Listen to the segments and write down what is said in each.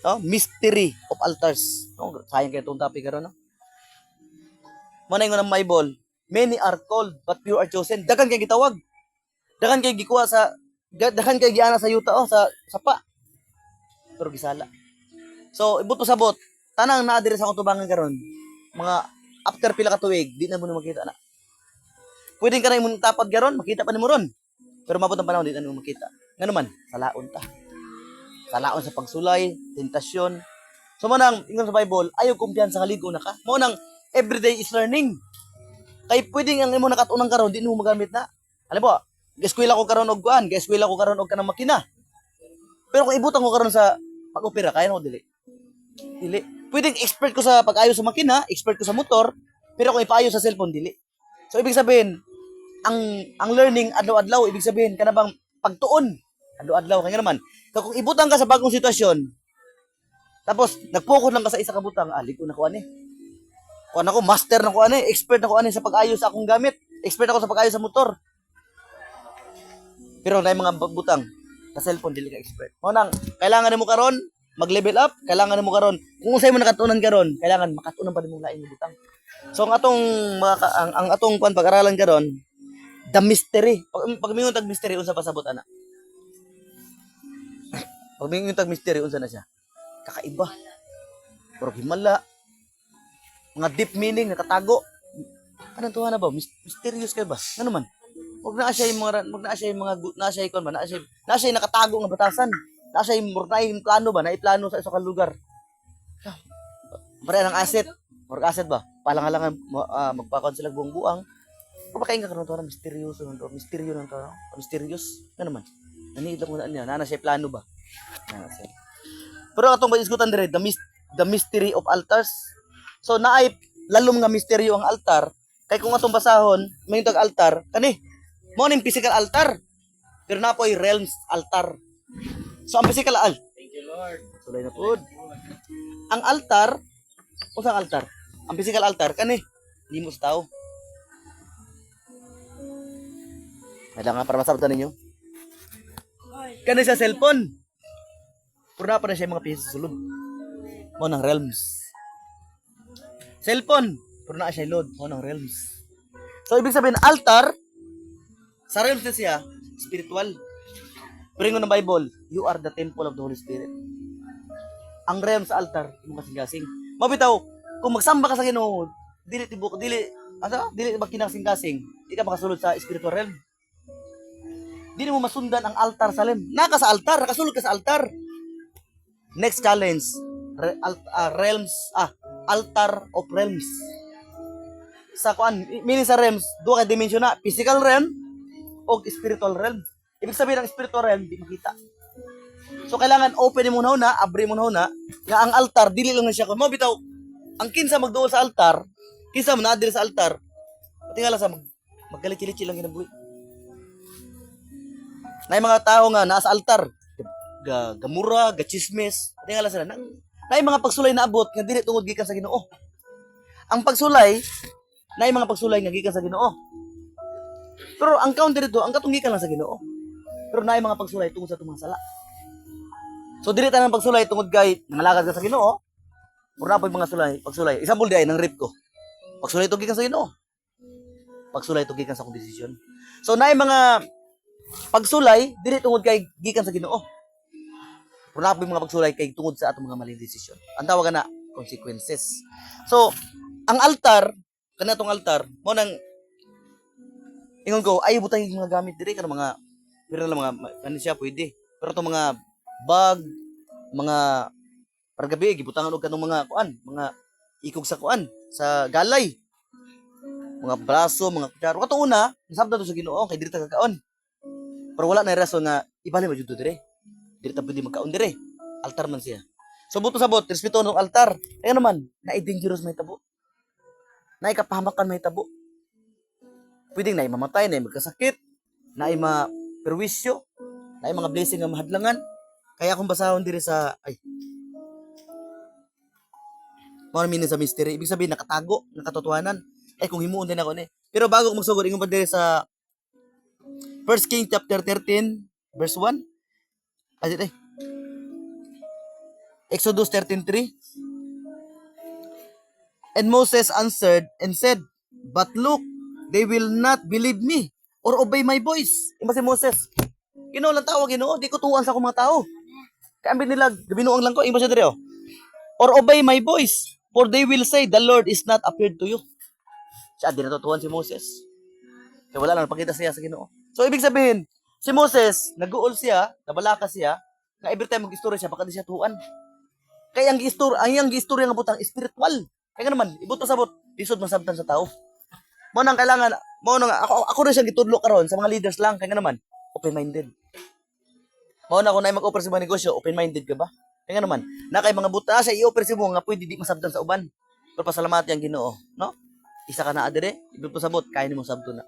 Oh, mystery of altars. Oh, sayang kaya itong topic karon, no? Manay nga ng Bible, many are called but few are chosen. Dagan kay gitawag. Dagan kay gikuha sa dagan kay giana sa yuta sa sapa. Pero gisala. So ibot sa bot, tanang naa diri sa akong tubangan karon. Mga after pila ka tuig, di na mo makita na. Pwedeng ka na imong tapad karon, makita pa nimo ron. Pero mabot ang panahon di na mo makita. Ngano man, salaon ta. Salaon sa pagsulay, tentasyon. So manang ingon sa Bible, ayaw kumpiyansa kaligo na ka. Mo nang everyday is learning. Kay pwedeng ang imo nakatunang karon di mo magamit na. Alam mo, gaskwela ko karon og kuan, gaskwela ko karon og kanang makina. Pero kung ibutang ko karon sa pag-opera, kaya mo dili. Dili. Pwedeng expert ko sa pag-ayos sa makina, expert ko sa motor, pero kung ipaayos sa cellphone dili. So ibig sabihin, ang learning adlaw-adlaw, ibig sabihin kana bang pagtuon adlaw-adlaw kaya naman. Kung ibutang ka sa bagong sitwasyon, tapos nag-focus lang ka sa isa ka butang, ko na ko ani. Kuan ako, master na ko ani, expert na ko ani sa pag-ayos sa akong gamit, expert ako sa pag-ayos sa motor. Pero na mga butang sa cellphone dili ka expert. Mo nang kailangan nimo karon mag-level up, kailangan nimo karon kung unsay mo nakatunan karon, kailangan makatunan pa nimo lain butang. So ang atong ang atong kuan pag-aralan karon, the mystery. Pag mingon tag mystery unsa pasabot ana? Pag mingon tag mystery unsa na siya? Kakaiba. Pero himala. Mga deep meaning nakatago. Anong tuwa na ba? Mysterious kay ba? Ano man? Wag na siya yung mga na siya ikon ba? Na siya nakatago nga batasan. Na siya yung plano ba? Naiplano sa isang lugar. Pare ng asset. Or asset ba? Palang-alangan magpakon sila buang-buang. Kung bakain ka karon to na misteryoso nito, misteryo nang to, mysterious. Ano man? Naniid lang mo na niya. Na siya plano ba? Na siya. Pero atong maisgutan dire the mystery of altars. So naay lalom nga misteryo ang altar. Kay kung atong basahon, may tag altar, kani mo ning physical altar. Pero napoy realms altar. So ang physical Thank you, Lord. sulay na pud. Ang altar, unsang altar? Ang physical altar kani himo sa tao. Kailangan para masabtan ninyo. Kani sa cellphone. Puro na pa na siya mga piso sulod. Mo ng realms. Cellphone, puro na siya load. Mo ng realms. So ibig sabihin altar sa realms na siya spiritual. Pero ng Bible, you are the temple of the Holy Spirit. Ang realms sa altar, imo kasing-kasing. Mabitaw, kung magsamba ka sa Ginoo, dili ba kinasing-kasing, di ka makasulod sa spiritual realm. Dili mo masundan ang altar sa realm. Naka sa altar, nakasulod ka sa altar. Next challenge, altar of realms. Sa kuan, meaning sa realms, duha ka dimension na, physical realm o spiritual realm. Ibig sabihin ng spiritual realm di makita. So kailangan open mo na, abri mo na nga ang altar dili lang na siya kun mo bitaw. Ang kinsa magduol sa altar, kinsa man adil sa altar. Tingala sa maggalit-galit lang ginabuhi. Nay mga tao nga naa sa altar, gamura, gachismis. Tingala sila nang nay mga pagsulay na abot nga dili tungod gikan sa Ginoo. Ang pagsulay, nay mga pagsulay nga gikan sa Ginoo. Pero ang counter dito, ang katunggikan lang sa Ginoo. Pero nay mga pagsulay tungod sa tumang sala. So dili tanang pagsulay tungod kay nangalagad ka sa Ginoo. Puro na po yung mga pagsulay. Example di ay ng rip ko. Pagsulay to gikan sa Ginoo. Pagsulay to gikan sa akong desisyon. So nay mga pagsulay dili tungod kay gikan sa Ginoo. Puro na po yung mga pagsulay kay tungod sa atong mga maling desisyon. Ang tawag na consequences. So ang altar, kanatong altar, mo nang ingon ko ay butang yung mga gamit diri kanang mga pero lang mga ano siya pwede. Pero to mga bag, mga pargabi gibutangan og kanong mga kuan, mga ikog sa kuan, sa galay. Mga braso, mga kutsaro. Kato una, nasabda to sa Ginoo kay diri ta kakaon. Pero wala na rason nga ibalik mo jud dire. Diri ta pwede magkaon dire. Altar man siya. So buto sabot, respeto ng altar. Ay naman, na dangerous may tabo. Na ikapahamakan may tabo. Pwedeng na mamatay, na magkasakit, na perwisyo, na mga blessing nga mahadlangan. Kaya kung basahon diri sa mga meaning sa mystery, ibig sabihin nakatago, nakatotohanan. Ay kung himuon din ako ni. Pero bago ko magsugod, ingon pa diri sa 1 King chapter 13 verse 1. Ay Exodus 13:3. And Moses answered and said, "But look, they will not believe me or obey my voice." Ima si Moses. Ginoo lang tawag, Ginoo, di ko tuwan sa akong mga tao. Kaya ambil nila, gabinuang lang ko, ima siya diri, oh. Or obey my voice, for they will say, the Lord is not appeared to you. Siya, di natutuwan si Moses. Kaya wala lang, napakita siya sa Ginoo. So, ibig sabihin, si Moses, nag-uol siya, nabalaka siya, na every time mag-istorya siya, baka di siya tuwan. Kaya ang gi-istorya nga butang, spiritual. Kaya naman, ibot pasabot, lisod masabtan sa tao. Mo nang kailangan, ako rin siyang gitudlo karon sa mga leaders lang, kaya naman, open-minded. Mo na kung na mag-offer sa mga negosyo, open-minded ka ba? Kaya naman, na kay mga buta siya i-offer si mo nga pwede di masabtan sa uban. Pero pasalamat yang Ginoo, no? Isa ka na adire, ibig pasabot kaya nimo sabto na.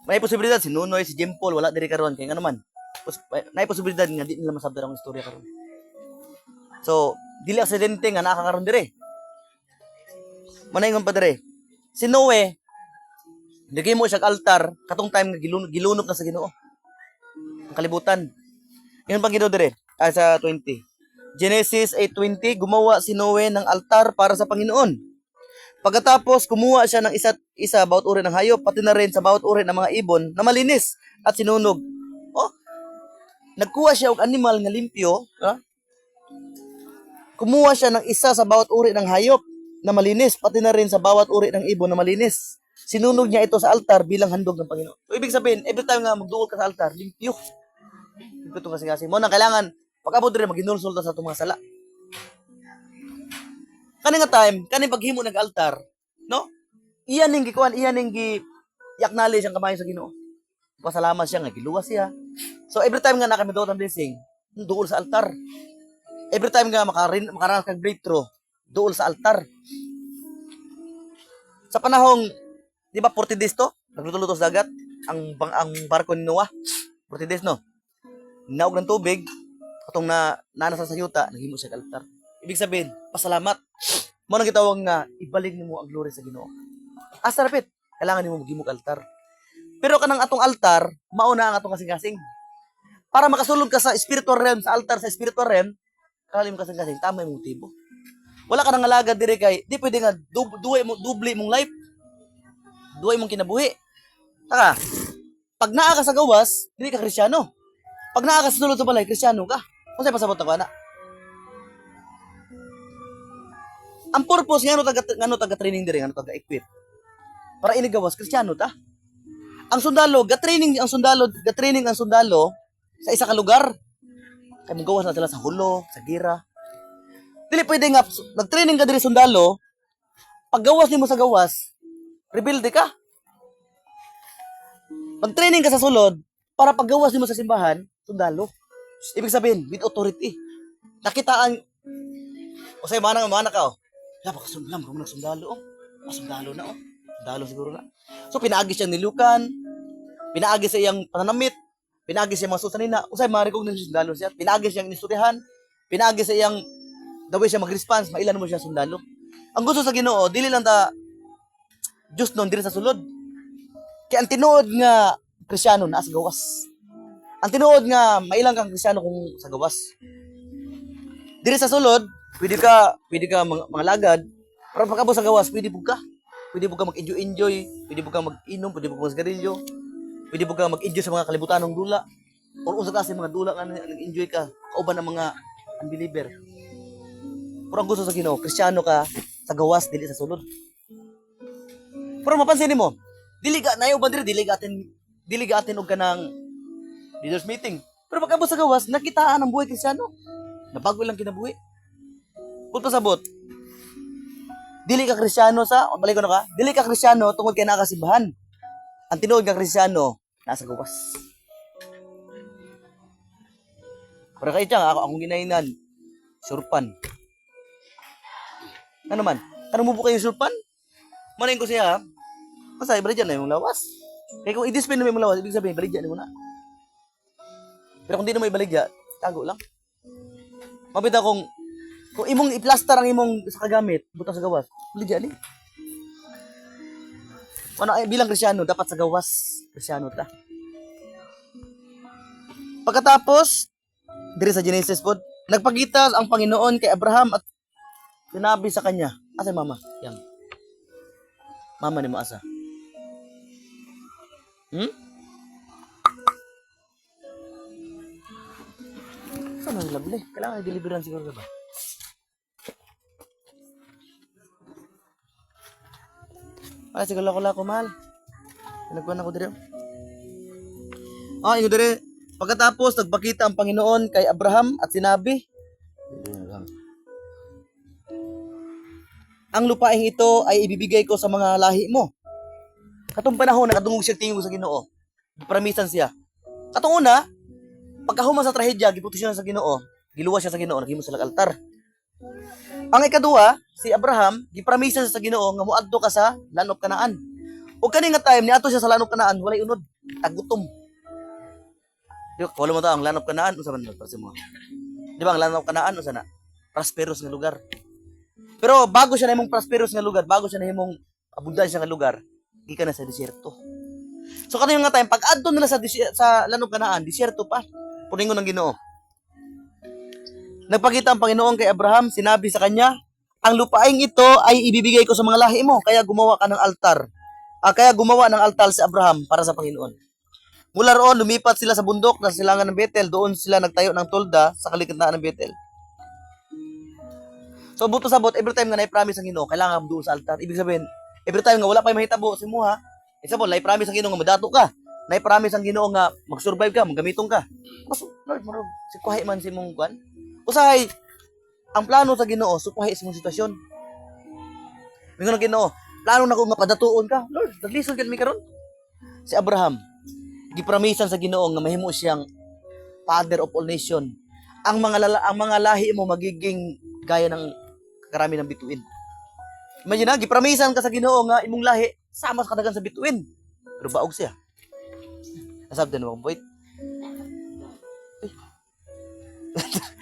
May posibilidad si Nunoy, si Jim Paul wala diri karon kaya naman. May posibilidad nga di nila masabtan ang istorya karon. So, dili aksidente nga nakakaroon dire. Manaingon pa dire. Si Noe, nagay mo siya altar katong time nga gilunop na sa Ginoo. Ang kalibutan. Yun pang Ginoo dire. Sa 20. Genesis 8:20, gumawa si Noe ng altar para sa Panginoon. Pagkatapos, kumuha siya ng isa't isa bawat uri ng hayop, pati na rin sa bawat uri ng mga ibon na malinis at sinunog. Oh, nagkuha siya og animal nga limpyo, ha? Kumuha siya ng isa sa bawat uri ng hayop na malinis, pati na rin sa bawat uri ng ibon na malinis. Sinunog niya ito sa altar bilang handog ng Panginoon. So, ibig sabihin, every time nga magduol ka sa altar, limpyo. Limpyo itong kasing-kasing. Mo nang kailangan, pag-abot rin, mag-inulsul sa itong mga sala. Kani nga time, kani paghimo nag-altar, no? Iyan ning gikuan, iyan ning i-acknowledge ang kamay sa Ginoo. Pasalamat siya nga giluwas siya. So every time nga nakamidot ang blessing, duol sa altar. Every time nga makaranas kang breakthrough, duol sa altar. Sa panahong, di ba 40 days to? Nagluto-luto sa dagat, ang barko ni Noah. 40 days, no? Naog ng tubig, katong nanasa sa yuta, naghimo siya altar. Ibig sabihin, pasalamat. Mo nang gitawag nga ibalik nimo ang glory sa Ginoo. Asa rapit, kailangan nimo maghimo altar. Pero kanang atong altar, mao na ang atong kasing-kasing. Para makasulod ka sa spiritual realm, sa altar sa spiritual realm, kalim kasing-kasing tama imong motibo. Wala ka nang alagad dire kay di pwede nga dubli mong life. Duay mong kinabuhi. Taka, pag naa ka sa gawas, dili ka Kristiyano. Pag naa ka sa sulod sa balay, Kristiyano ka. Unsay pasabot na ana? Ang purpose ngano taga training dire, ngano taga equip. Para ini gawas Kristiyano ta. Ang sundalo, ga-training ang sundalo sa isa ka lugar. Kay magawas na sila sa hulo, sa gira. Dili pwede nga nag-training ka dire sundalo, pag gawas nimo sa gawas, rebelde ka. Mag-training ka sa sulod para pag gawas nimo sa simbahan, sundalo. Ibig sabihin, with authority. Nakitaan o say mana ka oh. Napakasundalo, kung nagsundalo, oh. Sundalo na, oh. Sundalo siguro na. So, pinaagi siyang nilukan, pinaagi sa iyang pananamit, pinaagi sa iyang mga susanina, usay ma-recognize sundalo siya, pinaagi siyang inistoryahan, pinaagi sa iyang the way siya mag-response, mailan mo siya sundalo. Ang gusto sa Ginoo, dili lang ta Diyos nun, dili sa sulod. Kaya ang tinuod nga Kristiyano na sa gawas. Ang tinuod nga mailang kang Kristiyano kung sa gawas. Dili sa sulod, pwede ka mga lagad, pero pagkabot sa gawas, pwede ka. Pwede ka mag-enjoy, pwede ka mag-inom, pwede ka mag-sigarilyo, pwede ka mag-enjoy sa mga kalibutanong dula, o unsa kasi mga dula ka nag-enjoy ka, kauban ng mga unbeliever. Pero ang gusto sa Ginoo, Kristiyano ka sa gawas, dili sa sulod. Pero mapansin mo, dili gatin og kanang leaders meeting. Pero pagkabot sa gawas, nakitaan ang buhay Kristiyano. Nabago lang kinabuhi. Kung pasabot, dili ka Kristiyano dili ka Kristiyano tungod kay nakasimbahan. Ang tinuod nga Kristiyano, nasa gawas. Pero kay tiyang, akong ginainan, surpan. Ano naman? Tanong mo po kayo surpan? Manayin ko siya, masay, baligyan na yung lawas. Kaya kung i-display na yung lawas, ibig sabihin, baligyan mo na. Pero kung di na may baligya, tago lang. Mabita kung imong i-plaster ang imong sa kagamit, butang sa gawas, baligyan ni. Bilang Kristiyano, dapat sa gawas, Kristiyano ta. Pagkatapos, diri sa Genesis po, Nagpakita ang Panginoon kay Abraham at sinabi sa kanya, asa mama? Yang. Mama ni mo asa? Saan ang lovely? Kailangan i-deliveran siguro ka ba? Ay, siguro ko mahal. Pinagkuhan ako dito. Ingo dito. Pagkatapos, nagpakita ang Panginoon kay Abraham at sinabi, ang lupaing ito ay ibibigay ko sa mga lahi mo. Katong panahon, nakatungog siya tingin ko sa Ginoo. Paramisan siya. Katong una, pagkahuma sa trahedya, giputo siya sa Ginoo, giluwa siya sa Ginoo, naghimo sa altar. Ang ikaduha, si Abraham, giparamisan siya sa Ginoo nga moadto ka sa Lanop Kanaan. Ug kani nga time niadto siya sa Lanop Kanaan, walay unod, tagutom. Di ba, wala mo to ang Lanop Kanaan, unsa man para mo? Di ba ang Lanop Kanaan unsa na? Prosperous nga lugar. Pero bago siya nahimong prosperous nga lugar, bago siya nahimong abundansya nga lugar, gikan na sa desierto. So kanino nga time pag adto nila sa Lanop Kanaan, desierto pa. Puningon ng Ginoo. Nagpakita ang Panginoon kay Abraham, sinabi sa kanya, ang lupaing ito ay ibibigay ko sa mga lahi mo, kaya gumawa ka ng altar. Kaya gumawa ng altar si Abraham para sa Panginoon. Mula roon, lumipat sila sa bundok na silangan ng Bethel, doon sila nagtayo ng tolda sa kalikitnaan ng Bethel. So buto sa bot, every time nga na-promise ang Ginoo, kailangan doon sa altar. Ibig sabihin, every time nga wala pa mahitabo si Muha, example, na-promise ang Ginoo nga madato ka. Na-promise ang Ginoo nga mag-survive ka, magamitong ka. Mas Lord, marog, sikuhay man si mong kwan. Usahay, ang plano sa Ginoo, sukuhay sa mong sitwasyon. Mingon ang Ginoo, plano na ko nga padatuon ka. Lord, naglisod ka mi karon. Si Abraham, gipramisan sa Ginoo nga mahimo siyang father of all nation. Ang mga lahi mo magiging gaya ng karami ng bituin. Imagine na, gipramisan ka sa Ginoo nga imong lahi sama sa kadagan sa bituin. Pero baog siya. Nasabda na mga boy.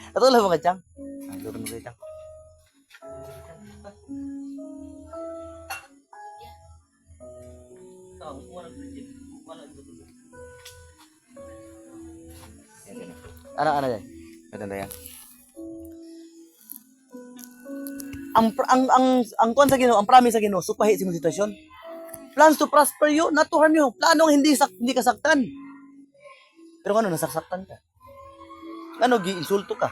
Ato lang mga tiyang. Durong mo tiyang. Ano yan? Maganda yan. Ang kuan sa Ginoo, ang promise sa Ginoo, supahi sa imong sitwasyon. Plans to prosper you, not to harm you. Planong hindi kasaktan. Pero ano, nasasaktan ka. Ano, gi-insulto ka.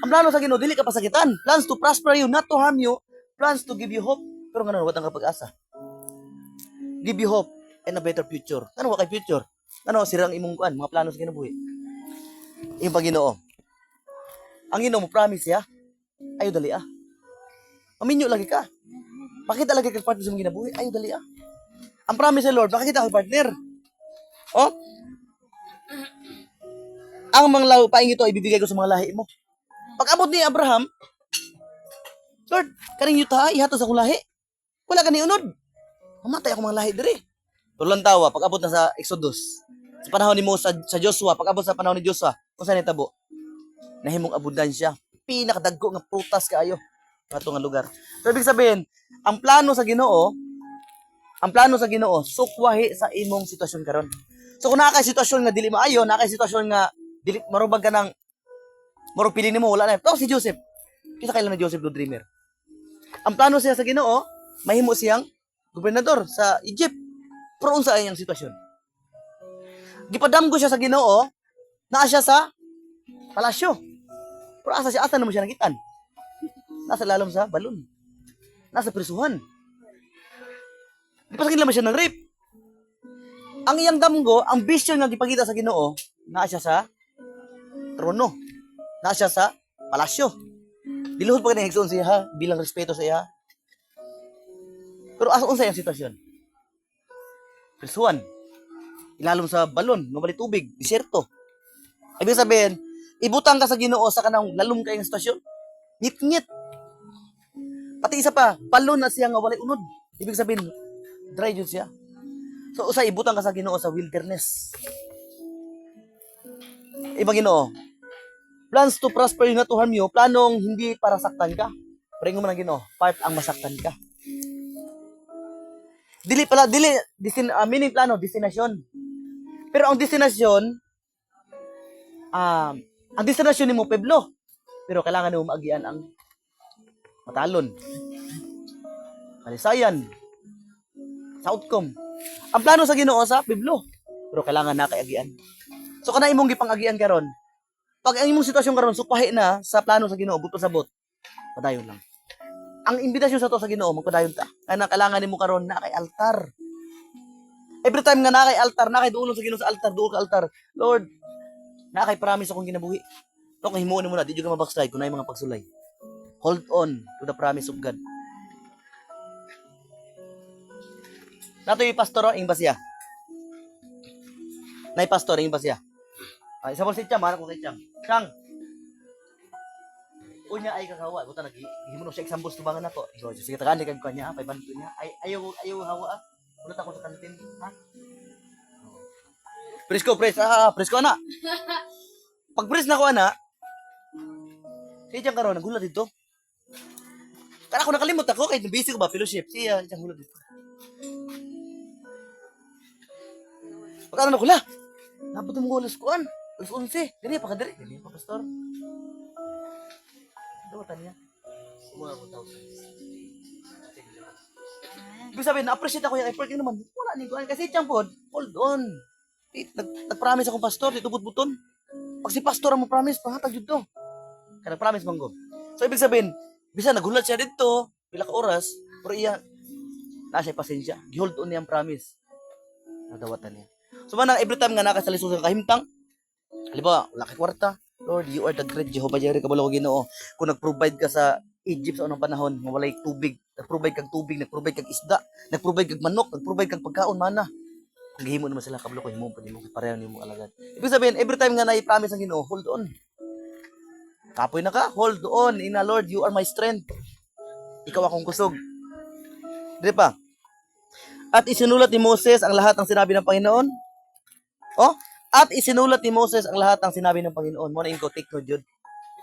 Ang plano sa Ginoo, dili ka pasakitan. Plans to prosper you, not to harm you. Plans to give you hope. Pero ano, watang kapag-asa. Give you hope and a better future. Ano, wakay future? Ano, sirang imong kuan, mga plano sa kinabuhi. Yung pag Ginoo. Ang Ginoo mo promise ya, ayo dali ah. Maminyo lagi ka. Pakita lagi kag partner sa mong ginabuhi, ayo dali ah. Ang promise sa Lord, makita kag partner. Oh? Ang mga lupaing ito ibibigay ko sa mga lahi mo. Pag abot ni Abraham, Lord, kaning yuta ihato sa akong lahi. Wala ka ni unod. Mamatay ako mga lahi diri. Tulang tawa pag abot na sa Exodus. Sa panahon ni Moses sa Joshua, pag abot sa panahon ni Joshua, kung saan itabo? Nahimong abundansya. Pinakadagko nga prutas kaayo nga nga lugar. So ibig sabihin, ang plano sa Ginoo, sukwahi sa imong sitwasyon karon. So kung naa kay sitwasyon nga dili maayo, naa kay sitwasyon nga dili marubag ka ng maro pili nimo wala na. Pero si Joseph, kisa kailan na Joseph do dreamer. Ang plano siya sa Ginoo, mahimo siyang gobernador sa Egypt. Pero unsa ay ang sitwasyon? Gipadamgo siya sa Ginoo, naa siya sa palasyo. Pero asa naman siya nakitaan? Nasa lalom sa balon. Nasa prisuhan. Di pa sa naman siya ng rape. Ang iyang damgo, ang vision nga gipakita sa Ginoo, naa siya sa trono. Naa siya sa palasyo. Diluhod pa kanya higsoon siya ha, bilang respeto sa iya. Pero asa unsa yung sitwasyon? Prisuhan. Ilalom sa balon, mabali tubig, disyerto. Ibig sabihin, ibutang ka sa Ginoo sa kanang lalom kayong sitwasyon. Ngit-ngit. Pati isa pa, balon na siya nga walay unod. Ibig sabihin, dry jud siya. So usa ibutang ka sa Ginoo sa wilderness. Ibang Ginoo, plans to prosper you, not to harm you, planong hindi para saktan ka. Pero mo ng Ginoo, part ang masaktan ka. Meaning plano, destinasyon. Pero ang destinasyon ni mo, Pueblo. Pero kailangan mo maagian ang matalon. Malisayan. Sa outcome. Ang plano sa Ginoo sa Biblo. Pero kailangan na kay-agian. So kana imong gipang-agian karon. Pag ang imong sitwasyon karon supahi na sa plano sa Ginoo, buto sa bot. Padayon lang. Ang imbitasyon sa to sa Ginoo, magpadayon ta. Kaya kailangan nimo karon na kay altar. Every time nga na kay altar, na kay duulong sa Ginoo sa altar, duol ka altar. Lord, na kay promise akong ginabuhi. To kay himuon mo na, di jud ka mabackslide kun ay mga pagsulay. Hold on to the promise of God. Nato yung pastor ing basya. Nay pastor ing basya. Ay sa bolsit siya, mana ko kay Chang. Chang. Unya ay kakawa, buta nagihimo siya example tubangan nato. So sige tagaan kag kanya, 500 niya. Ay ayaw hawa. Ulat ako sa kantin, ha? Presko, presko ana. Pag pres na ko ana, siya karon nagulat dito. Kaya ako nakalimot ako kay busy ko ba fellowship. Siya gulat dito. Pagkano na kula? Napot mo alas kuan. Alas 11. Gani pa kadiri. Gani pa pastor. Daw tanya. Mga 1,000. Ibig sabihin, na-appreciate ako yung effort yun naman. Wala ni kuan kasi siyang pod. Hold on. Nag-promise akong pastor, dito buton. Pag si pastor ang mo-promise, pahatag yun to. Kaya nag-promise manggo. So ibig sabihin, bisa nagulat siya dito, pila ka oras, pero iya na siya pasensya. Gihold on niya ang promise. Nadawatan niya. So manang every time nga nakasaliso sa kahimtang, halimbawa, laki kwarta, Lord, you are the great Jehovah Jireh, kabalo Ginoo. Kung nag-provide ka sa Egypt sa unang panahon, mawalay tubig, nag-provide kag tubig, nag-provide kag isda, nag-provide kag manok, nag-provide kag pagkaon mana. Kung gihimo naman sila kabalo ko himo pa nimo pareho nimo alagad. Ibig sabihin, every time nga na-promise ang Ginoo, hold on. Kapoy na ka, hold on. Ina Lord, you are my strength. Ikaw akong kusog. Di pa? At isinulat ni Moses ang lahat ng sinabi ng Panginoon. Oh, at isinulat ni Moses ang lahat ng sinabi ng Panginoon. Mo na inko take note jud.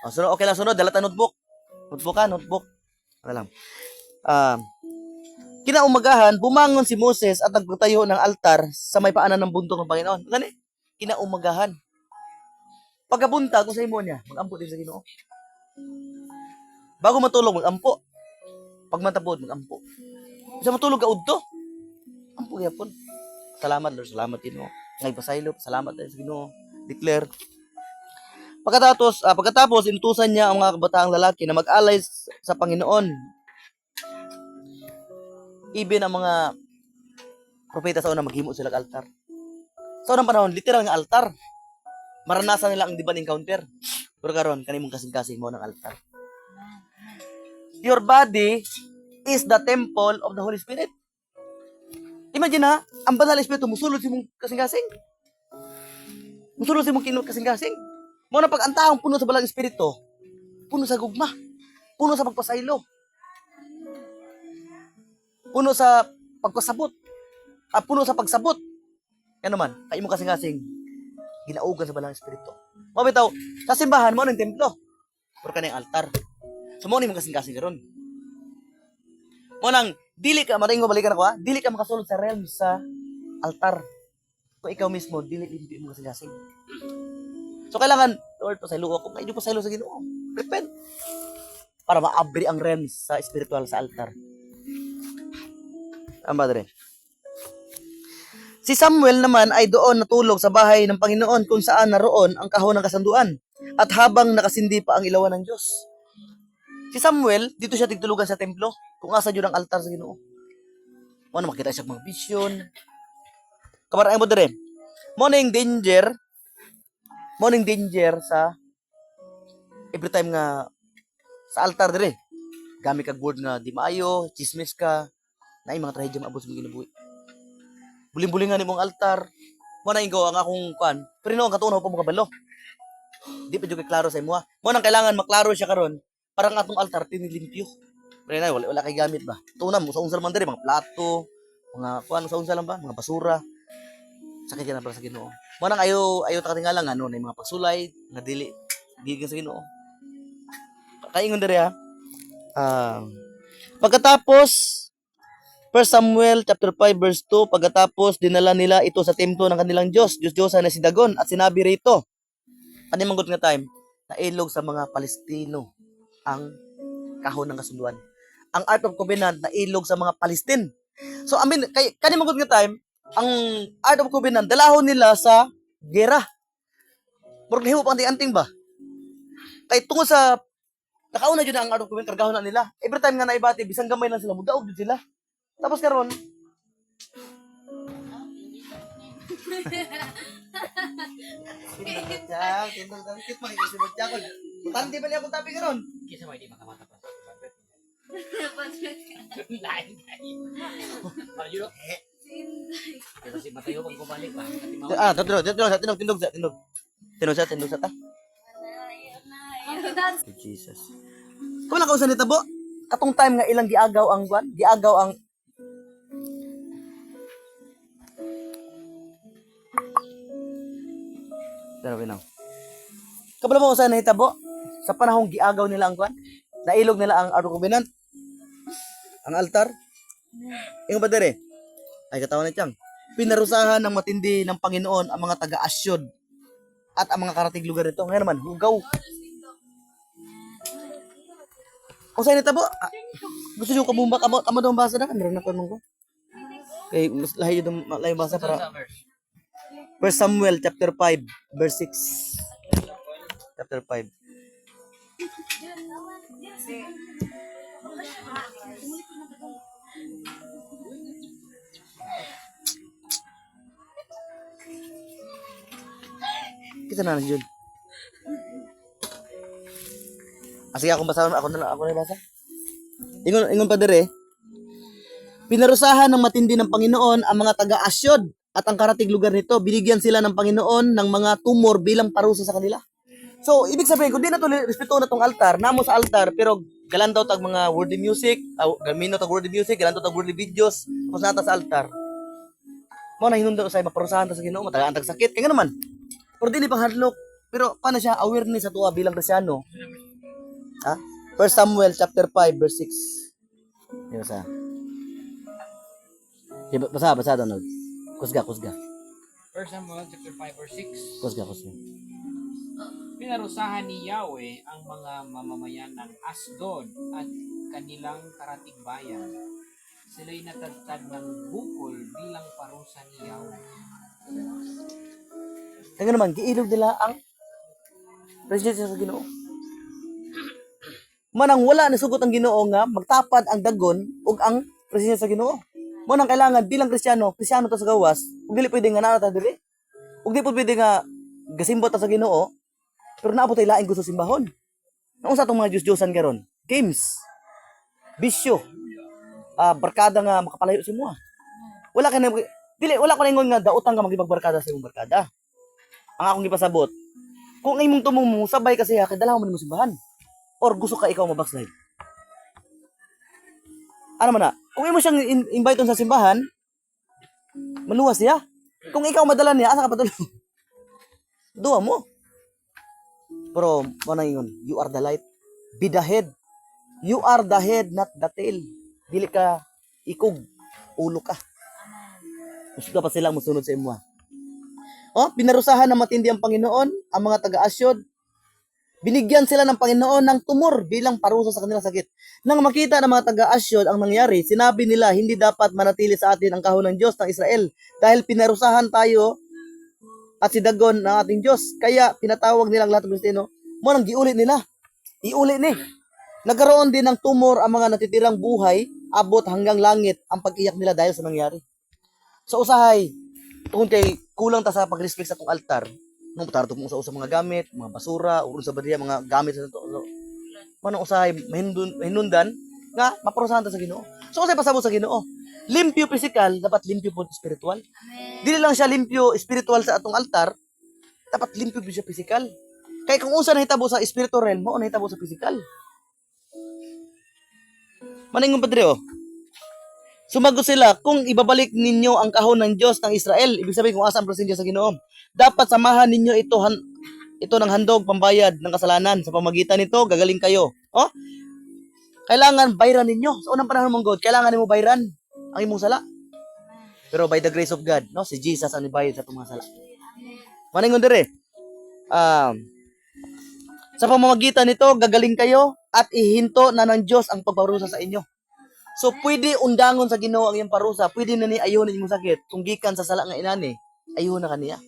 Oh, sunod, okay lang sunod, dala ta notebook. Notebook. Ano lang. Kinaumagahan, bumangon si Moses at nagtayo ng altar sa may paanan ng bundok ng Panginoon. Gani? Kinaumagahan. Pagkabuntag, kung sa imo niya, mag-ampo din sa Ginoo. Bago matulog, mag-ampo. Pag matapod, mag-ampo. Sa matulog ka udto, ampo gyapon. Salamat Lord, salamat Ginoo. Ngay pasaylo, salamat tayo sa Ginoo. Declare. Pagkatapos inutusan niya ang mga kabataang lalaki na mag-alay sa Panginoon. Even ang mga propeta sa una maghimo sila ng altar. Sa unang panahon, literal nga altar. Maranasan nila ang divine encounter. Pero karon kanimong kasing-kasing mo ng altar. Your body is the temple of the Holy Spirit. Imagine ha, ang banal na Espiritu musulod si mong kasing-kasing. Musulod si mong kinot kasing-kasing. Mo na pag ang taong puno sa balang Espiritu, puno sa gugma, puno sa pagpasaylo, puno sa pagpasabot, puno sa pagsabot. Yan naman, kay mo kasing-kasing ginaugan sa balang Espiritu. Mo bitaw, sa simbahan mo ng templo, pero kanang altar. So mo ni mo kasing-kasing karon. Mo nang dili ka maring balikan ako ha, dili ka makasulod sa realm sa altar. Kung ikaw mismo dili mo kasing-kasing. So kailangan, Lord, pasaylo ako. Kaya nyo pasaylo sa Ginoo. Repent. Para maabri ang realm sa spiritual sa altar. Ang badre. Si Samuel naman ay doon natulog sa bahay ng Panginoon kung saan naroon ang kahon ng kasanduan at habang nakasindi pa ang ilawan ng Diyos. Si Samuel, dito siya tigtulugan sa templo kung asa yun ang altar sa Ginoo. Ano makita siya mga vision. Kamara ang badre. Morning danger sa every time nga sa altar dire. Gamit kag word nga di maayo, chismis ka, na mga trahedya maabot sa mga ginabuhi. Buling-bulingan imong altar. Mo na ingo ang akong kuan. Pero no ang katunaw pa mo kabalo. Di pa jud kay klaro sa imo. Mo nang kailangan maklaro siya karon para ang atong altar tinilimpyo. Pero na wala kay gamit ba. Tunam mo sa unsa man dire mga plato, mga kuan sa unsa lang ba, mga basura. Sakit yan para sa Ginoo. Mo nang ayo ta katingalang ano na mga pagsulay nga dili giging sa Ginoo. Kaingon dire ha. Pagkatapos 1 Samuel chapter 5 verse 2, pagkatapos dinala nila ito sa templo ng kanilang Diyos na si Dagon at sinabi rito. Ano manggot nga time? nailog sa mga Palestino ang kahon ng kasunduan. Ang Ark of Covenant nailog sa mga Palestine. So, kay kanimong nga time, ang Ark of Covenant dalahon nila sa gera. Murag nahimo pang anting ba? Kay tungod sa nakauna jud ang Ark of Covenant kargahon na nila. Every time nga naibati bisang gamay lang sila mudaog jud sila. Tapos karon tindog dangkit makikisibot siya ko. Tanti ba niya akong tabi karon? Kisa mo hindi makamata pa. Lain kayo. Para yun. Pero si Matayo pag kumalik ba? Tindog sa ta. Jesus. Kung nakausan nito bo, katong time nga ilang giagaw ang kwan, giagaw ang Pero now. Kabalo mo usan nahitabo sa panahong giagaw nila ang kwan, nailog nila ang Ark of Covenant, ang altar. Ingon ba dere? Ay katawan na tiyang. Pinarusahan ng matindi ng Panginoon ang mga taga-Asyod at ang mga karatig lugar nito. Ngayon naman, hugaw. Kung saan ito po, gusto nyo kamumba, kamo daw basa na, ano na ko nung ko. Okay, mas lahi yung basa para. 1 Samuel chapter 5, verse 6. Chapter 5. Kita na yun. Sige, ako na basa. Ingon pa dire. Pinarusahan ng matindi ng Panginoon ang mga taga-Asyod at ang karatig lugar nito. Binigyan sila ng Panginoon ng mga tumor bilang parusa sa kanila. So, ibig sabihin, kung di na to respeto na tong altar, namo sa altar, pero galan daw tag mga worldly music, gamino tag worldly music, galan daw tag worldly videos, tapos nata sa altar. Mo na hinunda usay maparusahan ta sa Ginoo, matagaan tag sakit. Kaya naman. Pero dili pang hardlock. Pero paano siya awareness sa tuwa bilang Kristiyano? Ha? 1 Samuel chapter 5 verse 6. Di basa. Basa Donald. Kusga. 1 Samuel chapter 5 verse 6. Kusga. Pinarusahan ni Yahweh ang mga mamamayan ng Asdod at kanilang karatig bayan. Sila'y natagtad ng bukol bilang parusa ni Yahweh. Kaya naman, giilog nila ang presensya sa Ginoo. Manang wala na sugot ang Ginoo nga magtapad ang dagon ug ang presensya sa Ginoo. Mo nang kailangan bilang Kristiyano to sa gawas, ug dili pwede nga naa ta diri. Ug di pwede nga gasimbot ta sa Ginoo, pero naabot tay laing gusto simbahon. Ang usa tong mga Diyos-Diyosan karon, games, bisyo, barkada nga makapalayo si mo. Wala ko na ingon nga daotang ka magibagbarkada sa imong barkada. Ang akong gipasabot, kung imong tumong sabay kasi kadalaw man mo simbahan or gusto ka ikaw mabackslide. Ano man na, kung imo siyang invite sa simbahan, maluwas siya. Kung ikaw madala niya, asa ka patuloy? Duwa mo. Pero, mo nang ingon, you are the light. Be the head. You are the head, not the tail. Dili ka ikog, ulo ka. Gusto pa silang musunod sa imo. Pinarusahan ng matindi ang Panginoon, ang mga taga-Asyod. Binigyan sila ng Panginoon ng tumor bilang parusa sa kanilang sakit. Nang makita ng mga taga-Asyod ang nangyari, sinabi nila, hindi dapat manatili sa atin ang kahon ng Diyos ng Israel dahil pinarusahan tayo at si Dagon ng ating Diyos. Kaya pinatawag nilang lahat ng Kristiyano. Mo nang giulit nila. Iulit ni. Nagkaroon din ng tumor ang mga natitirang buhay, abot hanggang langit ang pag-iyak nila dahil sa nangyari. So usahay, tungkol kay kulang ta sa pag-respect sa itong altar, nung tarto mo sa mga gamit, mga basura, urong sa bariya, mga gamit sa ito. So, manong usahay, mahinundan, nga, maparusahan ta sa Ginoo. So usay pasabot sa Ginoo. Limpyo physical, dapat limpyo po spiritual. Dili lang siya limpyo spiritual sa atong altar, dapat limpyo po siya physical. Kaya kung unsa nahitabo sa spiritual realm mo, nahitabo sa physical. Maningon padre Sumagot sila, kung ibabalik ninyo ang kahon ng Diyos ng Israel, ibig sabihin kung asa ang presensya sa Ginoo, dapat samahan ninyo ito ng handog pambayad ng kasalanan. Sa pamagitan nito, gagaling kayo. Kailangan bayran ninyo. Sa unang panahon mong God, kailangan mo bayran ang imong sala. Pero by the grace of God, si Jesus ang ibayad sa itong mga sala. Maningon dire, Sa pamamagitan nito, gagaling kayo at ihinto na ng Diyos ang pagparusa sa inyo. So, pwede undangon sa Ginoo ang iyong parusa. Pwede na ni ayunin imong sakit. Kung gikan sa sala nga inani, ayun na kaniya.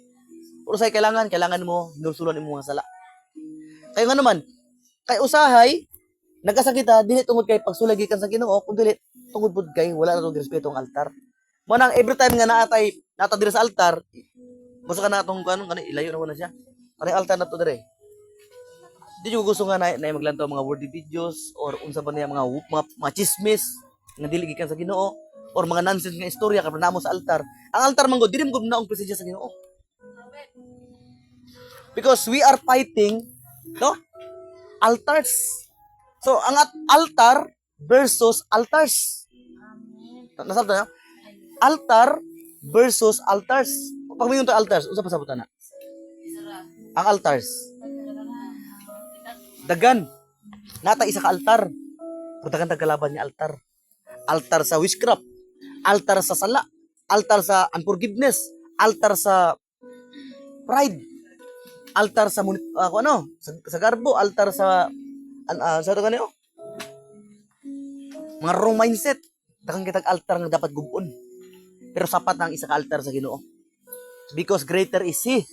Pero say kailangan mo hinusulan imong mga sala. Kayo nga naman, kay usahay, nagkasakit ha, dili tungod kay pagsulay gikan sa Ginoo, kung dili tungod pud kay wala na tong respeto ang altar. Mo nang every time nga nata diri sa altar, basta ka na tong kanon kani ilayo na wala siya. Kani altar na to dire. Di ko gusto nga na maglantaw mga worthy videos or unsa ba niya mga chismis nga dili gikan sa Ginoo or mga nonsense nga istorya kapag namo sa altar. Ang altar man gud dili mo gud naong presensya sa Ginoo. Because we are fighting, no? Altars. So ang altar versus altars. Nasabta na? Altar versus altars. Pag may altars, unsa pa sabutan na? Ang altars. Dagan. Nata isa ka altar. Pero dagan kalaban niya altar. Altar sa witchcraft. Altar sa sala. Altar sa unforgiveness. Altar sa pride. Altar sa sa garbo. Altar sa sa ito kanyo. Mga wrong mindset. Dagan kitag altar nga dapat gubon. Pero sapat na ang isa ka altar sa Ginoo. Because greater is He.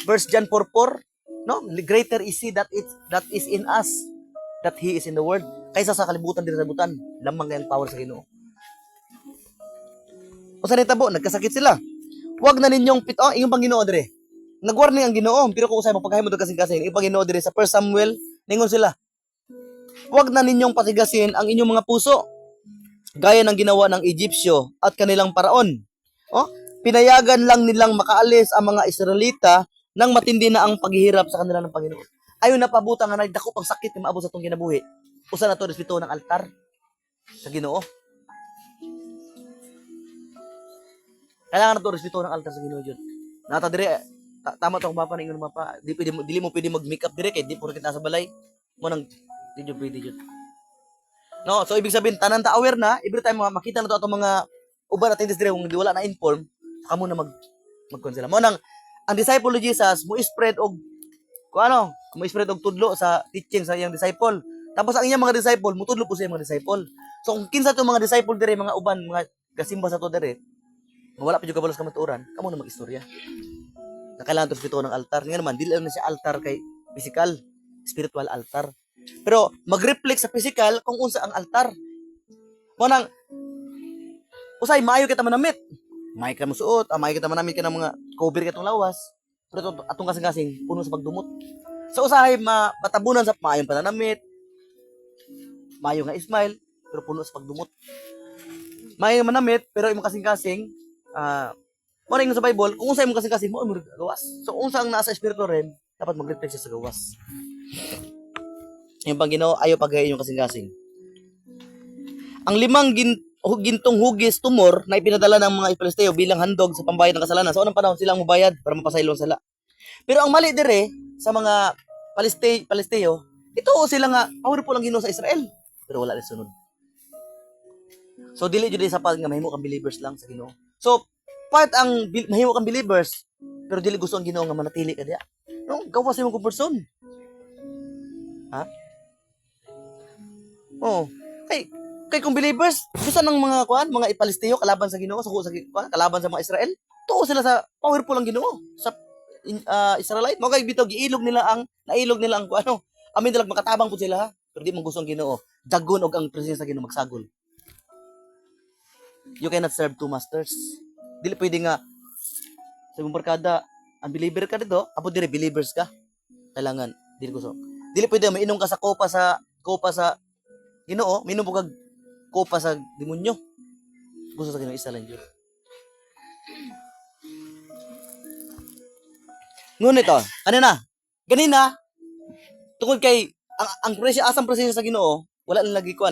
First John 4:4. No, greater is He that is in us, that He is in the world. Kaysa sa kalibutan dito sa butan, lamang kayang power sa Ginoo. O sa nitabo, nagkasakit sila. Huwag na ninyong iyong pang Ginoo dire. Nag-warning ang Ginoo, pero kung usay mo pagkahimo do kasing-kasing, iyong pang Ginoo dire sa 1 Samuel, ningon sila. Huwag na ninyong patigasin ang inyong mga puso, gaya ng ginawa ng Egyptyo at kanilang paraon. Pinayagan lang nilang makaalis ang mga Israelita nang matindi na ang paghihirap sa kanila ng Panginoon. Ayon na pabuta nga nagdako pang sakit nga maabot sa itong kinabuhi. Usa na to respeto ng altar sa Ginoo. Kailangan na to respeto ng altar sa Ginoo jud. Nata dire tama to mapa ning mapa. Dili mo pwede mag-make up dire kay di puro kita sa balay. Mo nang di jud pwede jud. No, so ibig sabihin tanan ta aware na every time makita na to atong mga uban natin dire kung di wala na inform, kamo na magkon sila. Mo nang ang disciple ni Jesus mo spread og mo spread og tudlo sa teaching sa iyang disciple. Tapos ang iyang mga disciple mutudlo po sa iyang mga disciple. So kung kinsa to mga disciple dire mga uban mga kasimba sa to dire, wala pa jud kabalos ka matuoran, kamo na mag-istorya. Na kailangan to respeto ng altar. Nga naman dili na siya altar kay physical, spiritual altar. Pero mag-reflect sa physical kung unsa ang altar. Mo nang usay maayo kita manamit. May ka musuot, may kita manamit ka ng mga cover katong lawas. Pero atong kasing-kasing puno sa pagdumot. Sa usahay matabunan sa maayong pananamit. Maayo nga smile pero puno sa pagdumot. Maayo manamit pero imong kasing-kasing mo ring sa Bible, kung unsa imong kasing-kasing mo gawas. So unsa ang nasa espiritu ren, dapat mag-reflect sa gawas. Yung pang Ginoo ayo pagay inyong kasing-kasing. Ang limang gintong hugis tumor na ipinadala ng mga Palestino bilang handog sa pambayad ng kasalanan. So, anong panahon silang mabayad para mapasaylon sila. Pero ang mali dire sa mga Palestino, ito sila nga, power po lang Ginoo sa Israel. Pero wala rin sunod. So, dili jud sapat nga mahimo kang believers lang sa Ginoo. So, part ang mahimo kang believers, pero dili gusto ang Ginoo nga manatili ka diya. No, gawas imong person. Ha? Oh, kay kung believers, gusto ng mga mga Palestino kalaban sa Ginoo, kalaban sa mga Israel. Tuo sila sa powerful ang Ginoo sa Israelite. Mo kay bitaw nailog nila ang amin dalag makatabang pud sila ha. Pero di man gusto ang Ginoo. Dagon og ang presensya sa Ginoo magsagol. You cannot serve two masters. Dili pwede nga sa imong barkada, unbeliever ka dito, apo dire believers ka. Kailangan dili gusto. Dili pwede mainom ka sa kopa sa Ginoo, minom kag kopa sa demonyo. Gusto sa Ginoo isa lang Dios. Ngunit ganina tungod kay ang asang presensya sa Ginoo, wala lang lagi ko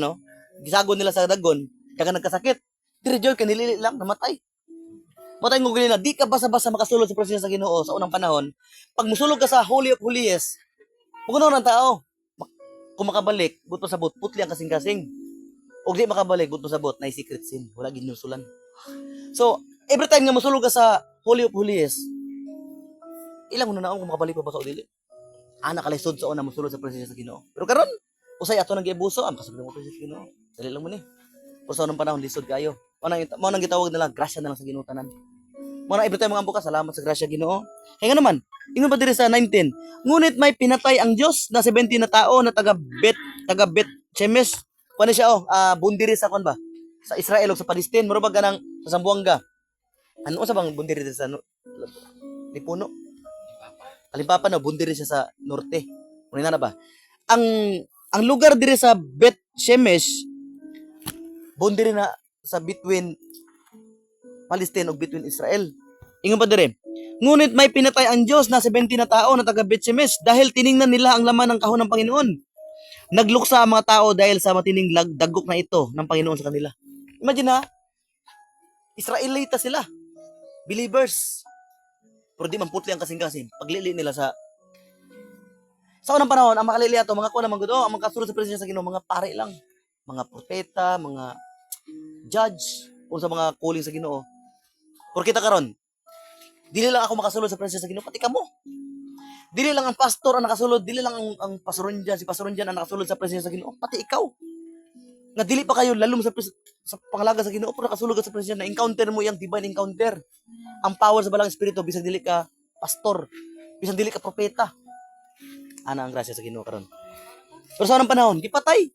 gisagol nila sa dagon, kaya nagkasakit. Dire joy kanilili lang namatay. Matay ngo ganina, di ka basa-basa makasulod sa presensya sa Ginoo sa unang panahon. Pag musulod ka sa Holy of Holies, puno ng tao. Kung makabalik, buto sa bot, putli ang kasing-kasing. O di makabalik, buto sa bot, na secret sin. Wala ginusulan. So, every time nga masulog ka sa Holy of Holies, ilang mo na naon kung makabalik pa ba sa udili? ana kalisod sa una mosulod sa presensya sa Ginoo. Pero karon usay ato nang giabuso ang kasulod mo presensya sa Ginoo. Dali lang mo ni. Pero sa unang panahon lisod kayo. Mo nang gitawag nila grasya na lang sa Ginoo tanan. Mo na every time mga bukas salamat sa grasya Ginoo. Kaya nga naman, ingon pa diri sa 19. Ngunit may pinatay ang Dios na 70 na tao na taga Bet Shemesh. Kuno siya bundiri sa kon ba? Sa Israel ug sa Palestine, mura ba ganang sa Zamboanga. Ano sa bang bundiri sa Lipuno? Kalimpapa na bundiri siya sa norte. Muna na ba? Ang ang lugar diri sa Bet Shemesh bundiri na sa between Palestine ug between Israel. Ingon pa diri. Ngunit may pinatay ang Dios na 70 na tao na taga Bet Shemesh dahil tiningnan nila ang laman ng kahon ng Panginoon. Nagluksa ang mga tao dahil sa matining dagok na ito ng Panginoon sa kanila. Imagine ha, Israelita sila. Believers. Pero di man putli ang kasing-kasing. Paglili nila sa unang panahon, ang makalili ato, mga kuha naman ang mga kasunod sa presensya sa Ginoo, mga pare lang. Mga propeta, mga judge, o sa mga calling sa Ginoo. Pero kita karon, dili lang ako makasulod sa presensya sa Ginoo, pati kamo. Dili lang ang pastor ang nakasulod, dili lang ang pastoron dyan, si pastoron dyan ang nakasulod sa presensya sa Ginoo, pati ikaw. Nga dili pa kayo lalum sa pangalaga sa Ginoo, pero nakasulod ka sa presensya na encounter mo yung divine encounter. Ang power sa balang espiritu, bisag dili ka pastor, bisag dili ka propeta. Ana ang grasya sa Ginoo karon. Pero sa unang panahon, gipatay.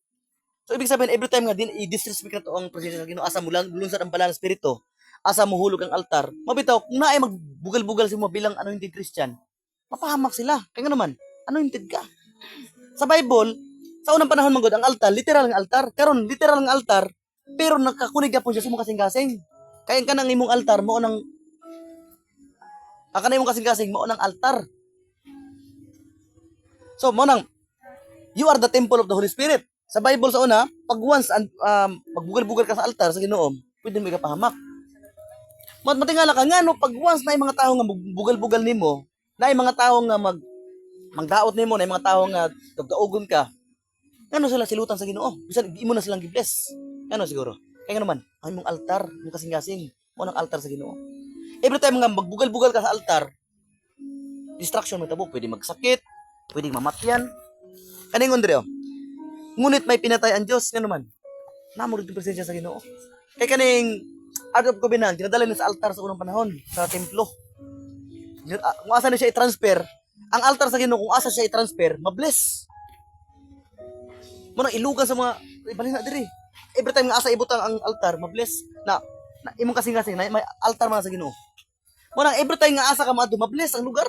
So ibig sabihin every time nga din i-disrespect na to ang presensya sa Ginoo, asa mo lunsad ang balang espiritu, asa mo hulog ang altar. Mabitaw kung naay magbugal-bugal si mo bilang anointed Christian, mapahamak sila. Kaya nga naman, anointed ka. Sa Bible, sa unang panahon manggod ang altar, literal ang altar. Karon literal ang altar, pero nakakunig po siya sa imong kasing-kasing. Kaya ka nang imong altar mo nang aka na imong kasing-kasing mo nang altar. So mo nang you are the temple of the Holy Spirit. Sa Bible sa una, pag once magbugal-bugal ka sa altar sa Ginoo, pwede mo ikapahamak. Matingala ka nga no, pag once na yung mga tao nga bugal-bugal nimo, na yung mga tao nga magdaot nimo, na yung mga tao nga tugtaugon ka, ano sila silutan sa Ginoo? Bisan di mo na silang gi-bless. Ano siguro? Kaya nga naman, ang imong altar, yung kasing-kasing, mo nang altar sa Ginoo. Every time nga magbugal-bugal ka sa altar, distraction mo tabo, pwede magsakit, pwede mamatyan. Kaningon dire oh. Ngunit may pinatay ang Dios nga naman. Namo rin presensya sa Ginoo. Kay kaning out of covenant, dinadala niya sa altar sa unang panahon, sa templo. Kung asa na siya i-transfer, ang altar sa Ginoo, kung asa siya i-transfer, mabless. Muna ilugan sa mga ibalhin na diri. Every time nga asa ibutang ang altar, mabless na imong kasing-kasing na may altar man sa Ginoo. Muna every time nga asa ka maadto, mabless ang lugar.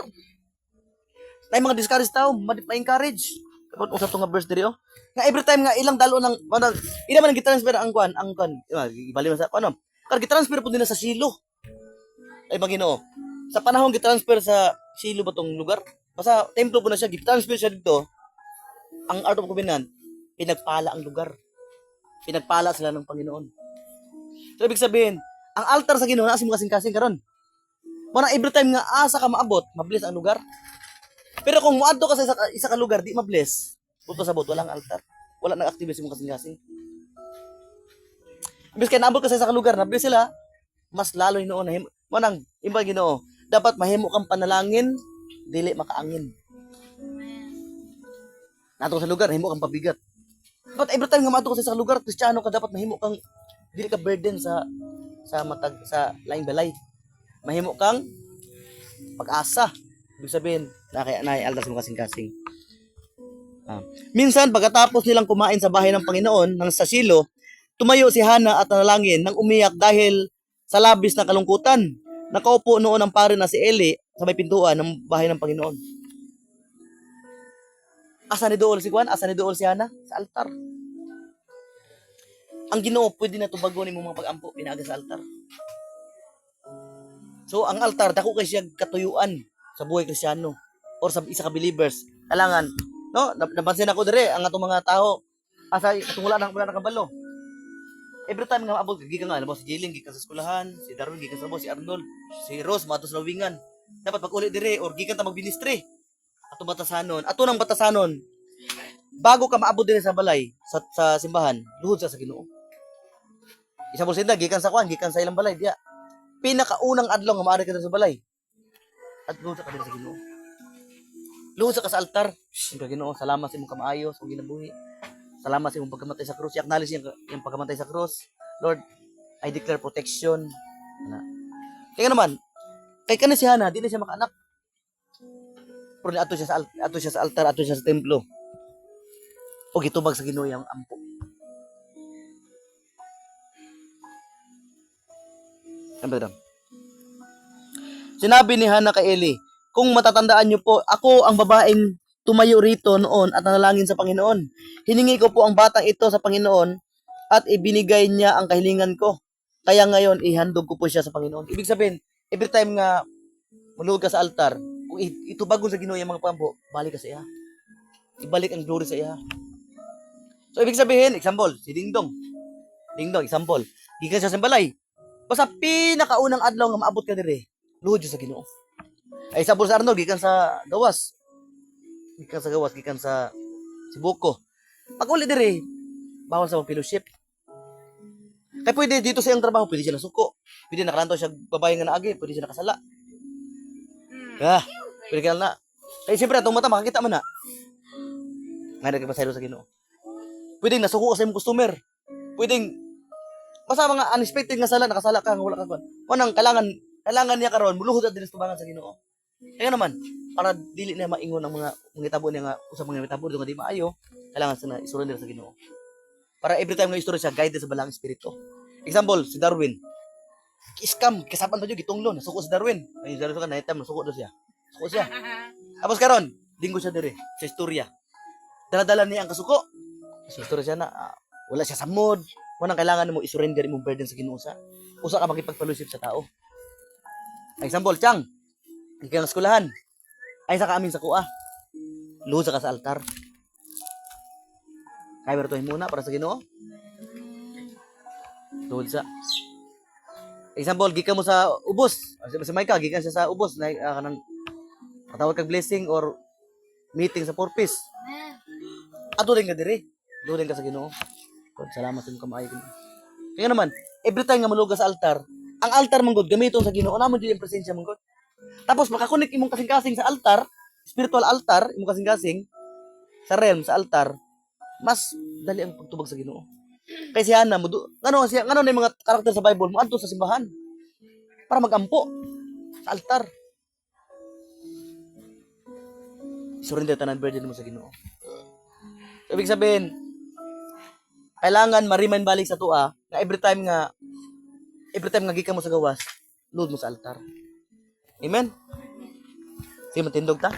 Na mga discouraged tao, ma-encourage. Kapag usap to nga verse diri oh. Nga every time nga ilang dalo ng ila man gitransfer ang kwan, ibali man sa ano. Kag gitransfer pud nila sa Silo. Ay Ginoo. Sa panahon gitransfer sa Silo ba tong lugar? Basta templo po na siya, gitransfer siya dito. Ang Art of Covenant, pinagpala ang lugar. Pinagpala sila ng Panginoon. So ibig sabihin, ang altar sa Ginoo naa sa kasing-kasing karon. Muna every time nga asa ka maabot, mabless ang lugar. Pero kung muadto ka sa isa ka lugar, di mabless. Puto sa bot, walang altar. Wala nang activity mo kasing-kasing. Imbes kay naabot ka sa isa ka lugar, nabless sila, mas lalo hinoon. Manang imba Ginoo, dapat mahimo kang panalangin, dili makaangin. Nato sa lugar, himo kang pabigat. But every time nga maadto ka sa isa ka lugar, Kristiyano ka, dapat mahimo kang dili ka burden sa laing balay. Mahimo kang pag-asa. Ibig sabihin, altas mo kasing-kasing. Minsan, pagkatapos nilang kumain sa bahay ng Panginoon, nang sa Silo, tumayo si Hana at nanalangin nang umiyak dahil sa labis na kalungkutan. Nakaupo noon ang pare na si Eli sa may pintuan ng bahay ng Panginoon. Asa ni dool si Juan? Asa ni dool si Hana? Sa altar. Ang Ginoo pwede na tubagon ni mga pag-ampo pinaagi sa altar. So, ang altar, dako kay siya katuyuan sa buhay Kristiyano or sa isa ka believers. Kailangan, no? Napansin ako dire ang atong mga tao asa wala na kabalo. Every time nga maabot gikan nga si Jiling gikan sa eskwelahan, si Darwin gikan sa si Arnold, si Rose matos sa lawingan. Dapat pag uli dire or gikan ta magministre. Atong batasanon, ato nang batasanon. Bago ka maabot dire sa balay, sa simbahan, luhod sa Ginoo. Isa mo sinda gikan sa kwan, gikan sa ilang balay diya. Pinakaunang adlaw nga maaari ka sa balay. At luhod sa kabila sa Ginoo. Luhod sa ka sa altar. Siyempre, Ginoo, salamat sa imong kamaayo sa ginabuhi. Salamat sa imong pagkamatay sa krus. I-acknowledge yung pagkamatay sa krus. Lord, I declare protection. Na. Kaya naman, kay kanis si Hana, di na siya makaanak. Pero ato siya sa altar, ato siya sa templo. O gitubag sa Ginoo ang ampo. Ano ba? Sinabi ni Hana kay Eli, kung matatandaan niyo po, ako ang babaeng tumayo rito noon at nanalangin sa Panginoon. Hiningi ko po ang batang ito sa Panginoon at ibinigay niya ang kahilingan ko. Kaya ngayon, ihandog ko po siya sa Panginoon. Ibig sabihin, every time nga maluhod ka sa altar, kung itubagon sa Ginoo yung mga pampo, balik ka sa iya. Ibalik ang glory sa iya. So, ibig sabihin, example, si Dingdong. Dingdong, example. Gikan siya sa balay. Basta pinakaunang adlaw nga maabot ka dire, luhod siya sa Ginoo. Ay, example sa Arnold, gikan sa gawas. Gikan sa Sibuko. Pag uli dire, bawal sa fellowship. Kaya pwede dito sa iyong trabaho, pwede siya nasuko. Pwede nakalanto siya babae nga naagi, pwede siya nakasala. Pwede ka na. Kaya siyempre, itong mata, makakita man na. Nga nagkapasaylo sa Ginoo. Pwede nasuko ka sa iyong customer. Pwede, basta mga unexpected nga sala, nakasala ka, wala ka. Wanang, kailangan niya karon muluhod at dinustubangan sa Ginoo. Kaya naman, para dili niya maingon ang mga itabo niya nga, usap mga itabo nga di maayo, kailangan siya na isurrender sa Ginoo. Para every time nga istorya siya, guided sa balang espiritu. Example, si Darwin. Scam, kasapan pa dyan, gitunglo, nasuko si Darwin. Ay, Darwin ka, naitam, nasuko doon siya. Suko siya. Tapos karon, linggo siya dire, sa istorya. Dala-dala niya ang kasuko. Sa istorya siya na, wala siya sa mood. Wanang kailangan mo isurrender imong burden sa Ginoo sa. Usa ka makipagpalusip sa tao. Example, Chang. Ikaw ng eskwelahan. Ay sa kaamin sa kuha. Luhod sa ka sa altar. Kaya bertuhin muna para sa Ginoo. Luhod sa. Example, gikan mo sa ubos. Si Micah, gikan siya sa ubos. Kanang katawag kag blessing or meeting sa purpose. Ato din ka dire. Luhod din ka sa Ginoo. Salamat sa imong kamaayo. Kaya naman, every time nga maluga sa altar, ang altar man gud gamiton sa Ginoo, namo di ang presensya man gud. Tapos makakonek imong kasing-kasing sa altar, spiritual altar, imong kasing-kasing sa realm sa altar, mas dali ang pagtubag sa Ginoo. Kay si Hana mo ngano na yung mga karakter sa Bible mo adto sa simbahan para magampo sa altar. Surrender tanan burden mo sa Ginoo. So, ibig sabihin, kailangan ma-remind balik sa tua na every time nga gikan mo sa gawas, load mo sa altar. Amen? Sige, matindog ta.